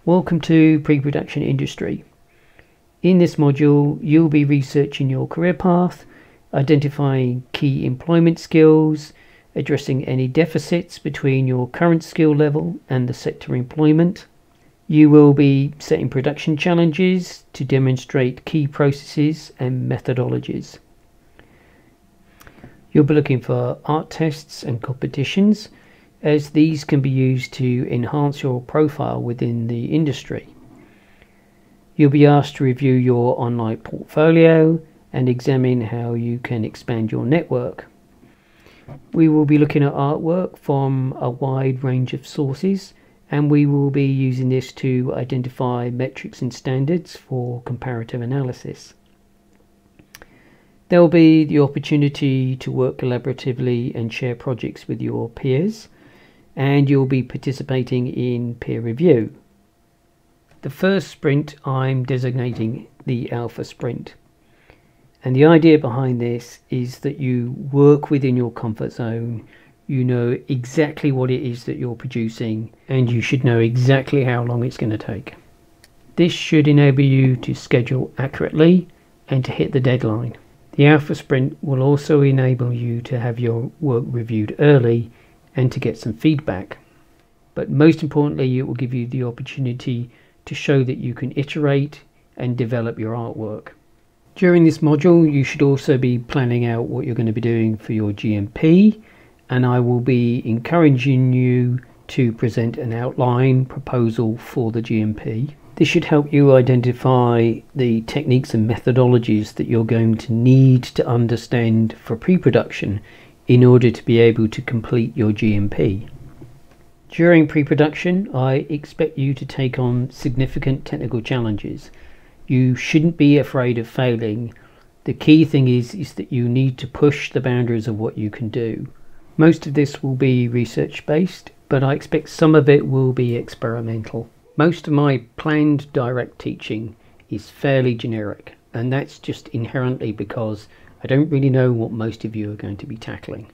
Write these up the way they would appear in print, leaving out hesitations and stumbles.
Welcome to Pre-Production Industry. In this module, you'll be researching your career path, identifying key employment skills, addressing any deficits between your current skill level and the sector employment. You will be setting production challenges to demonstrate key processes and methodologies. You'll be looking for art tests and competitions, as these can be used to enhance your profile within the industry. You'll be asked to review your online portfolio and examine how you can expand your network. We will be looking at artwork from a wide range of sources, and we will be using this to identify metrics and standards for comparative analysis. There will be the opportunity to work collaboratively and share projects with your peers, and you'll be participating in peer review. The first sprint I'm designating the Alpha Sprint, and the idea behind this is that you work within your comfort zone. You know exactly what it is that you're producing, and you should know exactly how long it's going to take. This should enable you to schedule accurately and to hit the deadline. The Alpha Sprint will also enable you to have your work reviewed early and to get some feedback. But most importantly, it will give you the opportunity to show that you can iterate and develop your artwork. During this module, you should also be planning out what you're going to be doing for your GMP, and I will be encouraging you to present an outline proposal for the GMP. This should help you identify the techniques and methodologies that you're going to need to understand for pre-production in order to be able to complete your GMP. During pre-production, I expect you to take on significant technical challenges. You shouldn't be afraid of failing. The key thing is that you need to push the boundaries of what you can do. Most of this will be research based, but I expect some of it will be experimental. Most of my planned direct teaching is fairly generic, and that's just inherently because I don't really know what most of you are going to be tackling.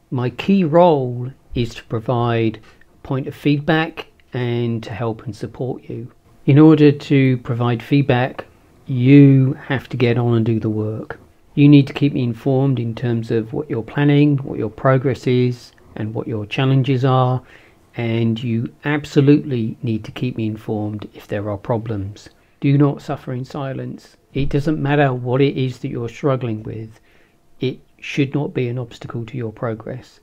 My key role is to provide a point of feedback and to help and support you. In order to provide feedback, you have to get on and do the work. You need to keep me informed in terms of what you're planning, what your progress is, and what your challenges are. And you absolutely need to keep me informed if there are problems. Do not suffer in silence. It doesn't matter what it is that you're struggling with. It should not be an obstacle to your progress.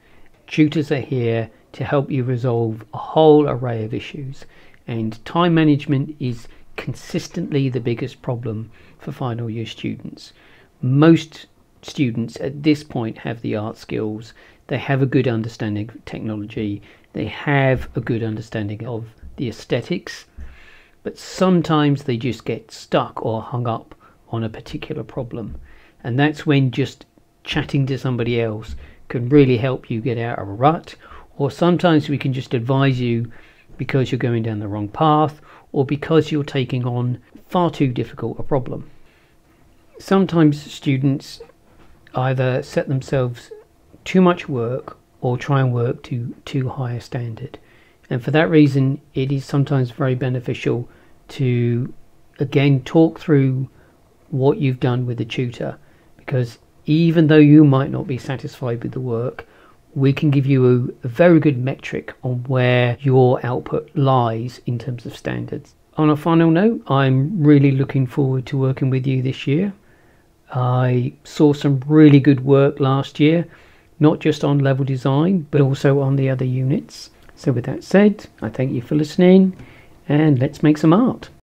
Tutors are here to help you resolve a whole array of issues, and time management is consistently the biggest problem for final year students. Most students at this point have the art skills. They have a good understanding of technology. They have a good understanding of the aesthetics, but sometimes they just get stuck or hung up on a particular problem. And that's when just chatting to somebody else can really help you get out of a rut, or sometimes we can just advise you because you're going down the wrong path or because you're taking on far too difficult a problem. Sometimes students either set themselves too much work or try and work to too high a standard, and for that reason it is sometimes very beneficial to again talk through what you've done with the tutor, because even though you might not be satisfied with the work, we can give you a very good metric on where your output lies in terms of standards. On a final note, I'm really looking forward to working with you this year. I saw some really good work last year, not just on level design, but also on the other units. So with that said, I thank you for listening, and let's make some art.